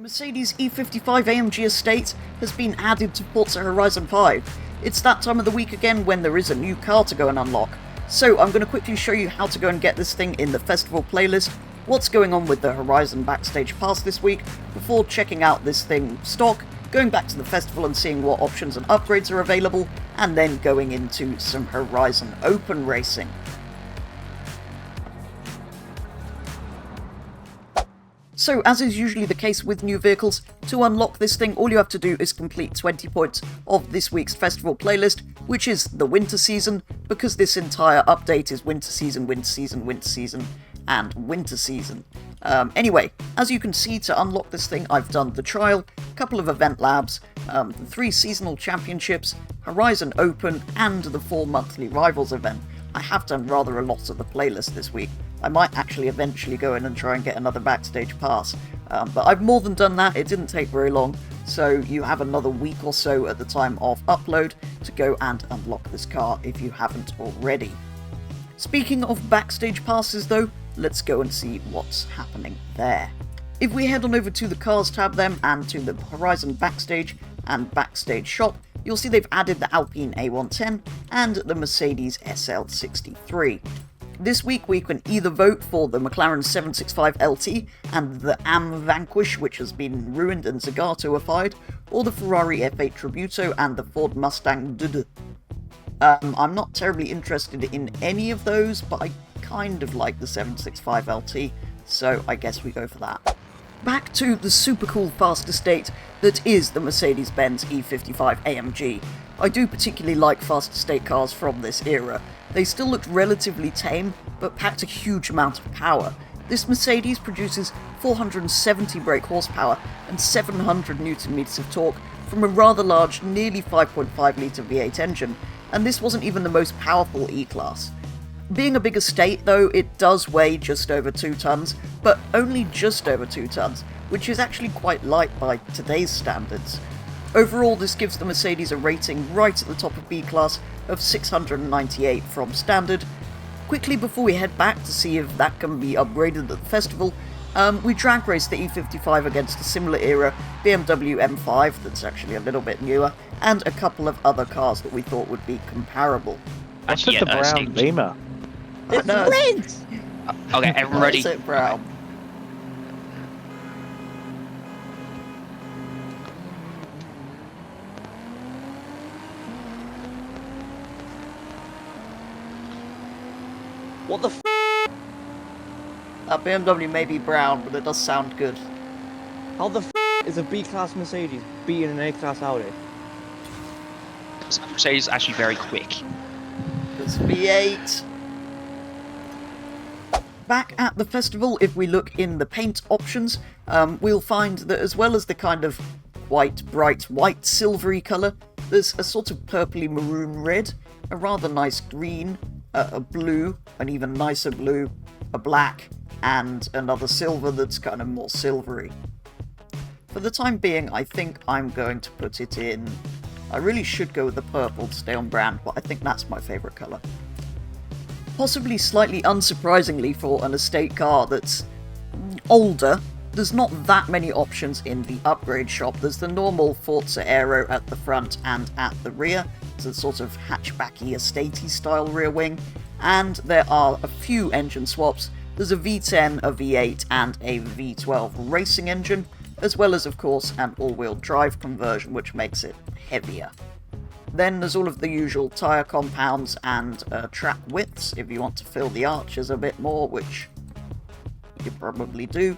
Mercedes E55 AMG estate has been added to Forza Horizon 5. It's that time of the week again when there is a new car to go and unlock. So I'm going to quickly show you how to go and get this thing in the festival playlist, what's going on with the Horizon Backstage Pass this week, before checking out this thing stock, going back to the festival and seeing what options and upgrades are available, and then going into some Horizon Open racing. So, as is usually the case with new vehicles, to unlock this thing all you have to do is complete 20 points of this week's festival playlist, which is the winter season, because this entire update is winter season, winter season, winter season, and winter season. Anyway, as you can see, to unlock this thing I've done the trial, a couple of event labs, the 3 seasonal championships, Horizon Open, and the 4 monthly Rivals event. I have done rather a lot of the playlist this week. I might actually eventually go in and try and get another backstage pass, but I've more than done that. It didn't take very long, so you have another week or so at the time of upload to go and unlock this car if you haven't already. Speaking of backstage passes though, let's go and see what's happening there. If we head on over to the Cars tab then, and to the Horizon Backstage and Backstage Shop, you'll see they've added the Alpine A110 and the Mercedes SL63. This week we can either vote for the McLaren 765 LT and the AM Vanquish, which has been ruined and Zagato-ified, or the Ferrari F8 Tributo and the Ford Mustang DD. I'm not terribly interested in any of those, but I kind of like the 765 LT, so I guess we go for that. Back to the super cool fast estate that is the Mercedes-Benz E55 AMG. I do particularly like fast estate cars from this era. They still looked relatively tame, but packed a huge amount of power. This Mercedes produces 470 brake horsepower and 700 Nm of torque from a rather large, nearly 5.5 litre V8 engine, and this wasn't even the most powerful E-Class. Being a big estate though, it does weigh just over 2 tonnes, but only just over 2 tonnes, which is actually quite light by today's standards. Overall, this gives the Mercedes a rating right at the top of B-Class of 698 from standard. Quickly before we head back to see if that can be upgraded at the festival, we drag raced the E55 against a similar era BMW M5 that's actually a little bit newer, and a couple of other cars that we thought would be comparable. Actually, the brown Beamer. It's red! Okay, everybody. Why is it brown? What the f***? That BMW may be brown, but it does sound good. How the f*** is a B-Class Mercedes beating an A-Class Audi? Mercedes is actually very quick. It's V8. Back at the festival, if we look in the paint options, we'll find that as well as the kind of quite bright white silvery colour, there's a sort of purpley maroon red, a rather nice green, a blue, an even nicer blue, a black, and another silver that's kind of more silvery. For the time being, I think I'm going to put it in... I really should go with the purple to stay on brand, but I think that's my favourite colour. Possibly slightly unsurprisingly for an estate car that's older, there's not that many options in the upgrade shop. There's the normal Forza Aero at the front and at the rear. It's a sort of hatchbacky, estatey style rear wing. And there are a few engine swaps. There's a V10, a V8 and a V12 racing engine, as well as of course an all-wheel drive conversion, which makes it heavier. Then there's all of the usual tyre compounds and track widths if you want to fill the arches a bit more, which you probably do.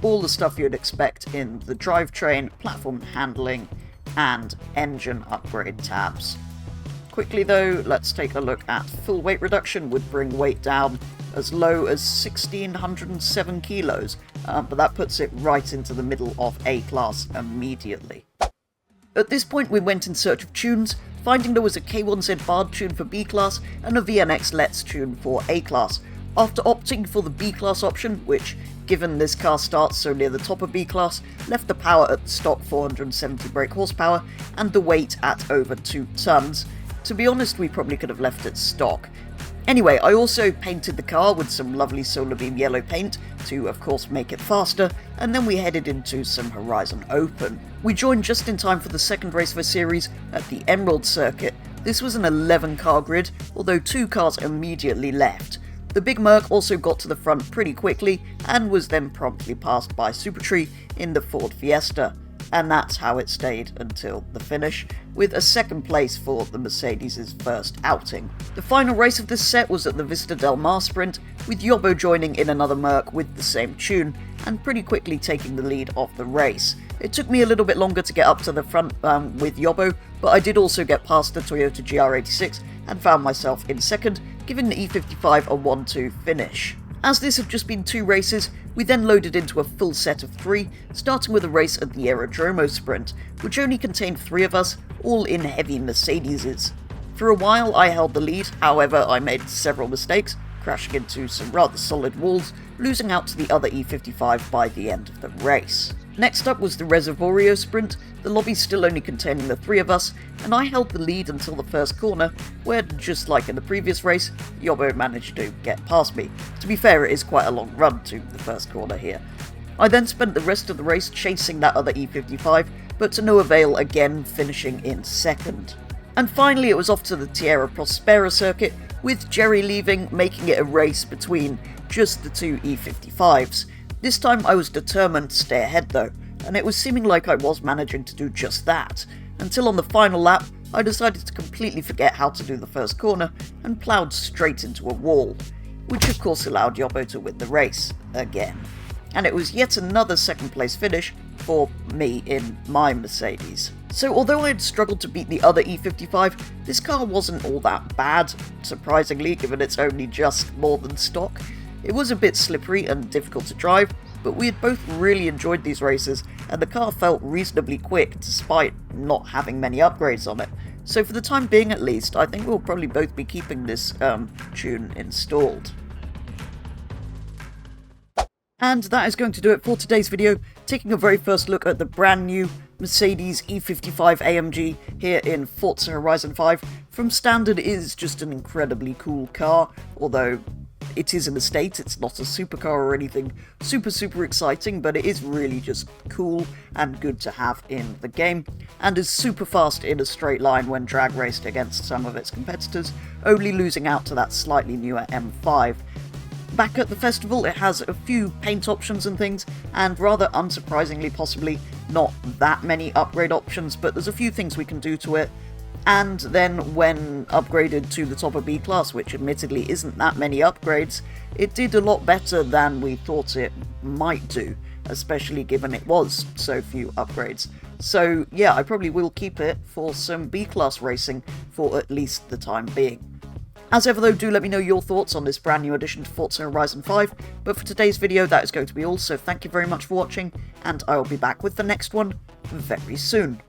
All the stuff you'd expect in the drivetrain, platform handling, and engine upgrade tabs. Quickly though, let's take a look at full weight reduction. Would bring weight down as low as 1,607 kilos, but that puts it right into the middle of A-Class immediately. At this point we went in search of tunes, finding there was a K1Z Bard tune for B-Class and a VNX Let's tune for A-Class. After opting for the B-Class option, which, given this car starts so near the top of B-Class, left the power at the stock 470 brake horsepower and the weight at over 2 tonnes. To be honest, we probably could have left it stock. Anyway, I also painted the car with some lovely solar beam yellow paint to, of course, make it faster, and then we headed into some Horizon Open. We joined just in time for the second race of a series at the Emerald Circuit. This was an 11-car grid, although 2 cars immediately left. The Big Merc also got to the front pretty quickly, and was then promptly passed by Supertree in the Ford Fiesta. And that's how it stayed until the finish, with a second place for the Mercedes' first outing. The final race of this set was at the Vista Del Mar Sprint, with Yobbo joining in another Merc with the same tune, and pretty quickly taking the lead of the race. It took me a little bit longer to get up to the front with Yobbo, but I did also get past the Toyota GR86 and found myself in second, giving the E55 a 1-2 finish. As this had just been 2 races, we then loaded into a full set of 3, starting with a race at the Aerodromo Sprint, which only contained 3 of us, all in heavy Mercedeses. For a while I held the lead, however I made several mistakes, crashing into some rather solid walls, losing out to the other E55 by the end of the race. Next up was the Reservorio Sprint, the lobby still only containing the 3 of us, and I held the lead until the first corner, where, just like in the previous race, Yobbo managed to get past me. To be fair, it is quite a long run to the first corner here. I then spent the rest of the race chasing that other E55, but to no avail, again finishing in second. And finally it was off to the Tierra Prospera circuit, with Jerry leaving, making it a race between just the 2 E55s. This time I was determined to stay ahead though, and it was seeming like I was managing to do just that, until on the final lap I decided to completely forget how to do the first corner and ploughed straight into a wall, which of course allowed Yobbo to win the race, again. And it was yet another second place finish for me in my Mercedes. So although I had struggled to beat the other E55, this car wasn't all that bad, surprisingly, given it's only just more than stock. It was a bit slippery and difficult to drive, but we had both really enjoyed these races, and the car felt reasonably quick despite not having many upgrades on it. So for the time being at least, I think we'll probably both be keeping this tune installed. And that is going to do it for today's video, taking a very first look at the brand new Mercedes E55 AMG here in Forza Horizon 5. From standard, it is just an incredibly cool car, although it is an estate, it's not a supercar or anything super exciting, but it is really just cool and good to have in the game, and is super fast in a straight line when drag raced against some of its competitors, only losing out to that slightly newer M5. Back at the festival, it has a few paint options and things, and rather unsurprisingly possibly not that many upgrade options, but there's a few things we can do to it. And then when upgraded to the top of B-Class, which admittedly isn't that many upgrades, it did a lot better than we thought it might do, especially given it was so few upgrades. So yeah, I probably will keep it for some B-Class racing for at least the time being. As ever though, do let me know your thoughts on this brand new addition to Forza Horizon 5, but for today's video that is going to be all, so thank you very much for watching, and I will be back with the next one very soon.